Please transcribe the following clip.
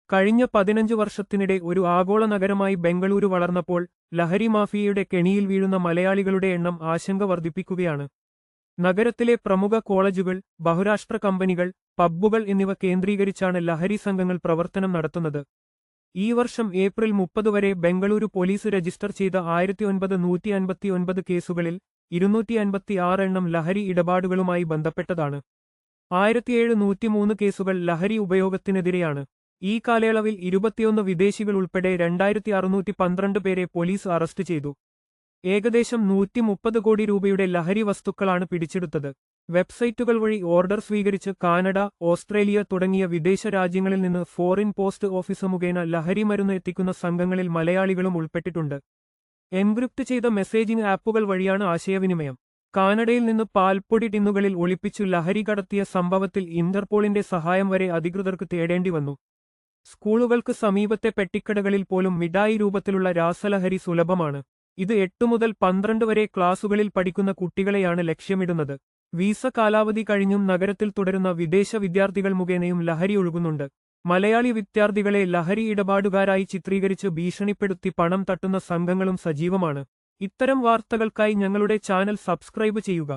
കഴിഞ്ഞ 15 വർഷത്തിനിടെ ഒരു ആഗോള നഗരമായി ബംഗളൂരു വളർന്നപ്പോൾ ലഹരി മാഫിയയുടെ കെണിയിൽ വീഴുന്ന മലയാളികളുടെ എണ്ണം ആശങ്ക വർദ്ധിപ്പിക്കുകയാണ്. നഗരത്തിലെ പ്രമുഖ കോളേജുകൾ, ബഹുരാഷ്ട്ര കമ്പനികൾ, പബ്ബുകൾ എന്നിവ കേന്ദ്രീകരിച്ചാണ് ലഹരി സംഘങ്ങൾ പ്രവർത്തനം നടത്തുന്നത്. ഈ വർഷം ഏപ്രിൽ 30 വരെ ബംഗളൂരു പോലീസ് രജിസ്റ്റർ ചെയ്ത 1959 കേസുകളിൽ 256 എണ്ണം ലഹരി ഇടപാടുകളുമായി ബന്ധപ്പെട്ടതാണ്. 1703 കേസുകൾ ലഹരി ഉപയോഗത്തിനെതിരെയാണ്. ഈ കാലയളവിൽ 21 വിദേശികൾ ഉൾപ്പെടെ 2612 പേരെ പോലീസ് അറസ്റ്റ് ചെയ്തു. ഏകദേശം 130 കോടി രൂപയുടെ ലഹരി വസ്തുക്കളാണ് പിടിച്ചെടുത്തത്. വെബ്സൈറ്റുകൾ വഴി ഓർഡർ സ്വീകരിച്ച് കാനഡ, ഓസ്ട്രേലിയ തുടങ്ങിയ വിദേശ രാജ്യങ്ങളിൽ നിന്ന് ഫോറിൻ പോസ്റ്റ് ഓഫീസ് മുഖേന ലഹരി മരുന്ന് എത്തിക്കുന്ന സംഘങ്ങളിൽ മലയാളികളും ഉൾപ്പെട്ടിട്ടുണ്ട്. എൻക്രിപ്റ്റ് ചെയ്ത മെസ്സേജിംഗ് ആപ്പുകൾ വഴിയാണ് ആശയവിനിമയം. കാനഡയിൽ നിന്ന് പാൽപ്പൊടി ടിന്നുകളിൽ ഒളിപ്പിച്ചു ലഹരി കടത്തിയ സംഭവത്തിൽ ഇന്റർപോളിന്റെ സഹായം വരെ അധികൃതർക്ക് തേടേണ്ടി വന്നു. സ്കൂളുകൾക്ക് സമീപത്തെ പെട്ടിക്കടകളിൽ പോലും മിഠായി രൂപത്തിലുള്ള രാസലഹരി സുലഭമാണ്. ഇത് 8 മുതൽ 12 വരെ ക്ലാസുകളിൽ പഠിക്കുന്ന കുട്ടികളെയാണ് ലക്ഷ്യമിടുന്നത്. വീസ കാലാവധി കഴിഞ്ഞും നഗരത്തിൽ തുടരുന്ന വിദേശ വിദ്യാർത്ഥികൾ മുഖേനയും ലഹരി ഒഴുകുന്നുണ്ട്. മലയാളി വിദ്യാർത്ഥികളെ ലഹരി ഇടപാടുകാരായി ചിത്രീകരിച്ച് ഭീഷണിപ്പെടുത്തി പണം തട്ടുന്ന സംഘങ്ങളും സജീവമാണ്. ഇത്തരം വാർത്തകൾക്കായി ഞങ്ങളുടെ ചാനൽ സബ്സ്ക്രൈബ് ചെയ്യുക.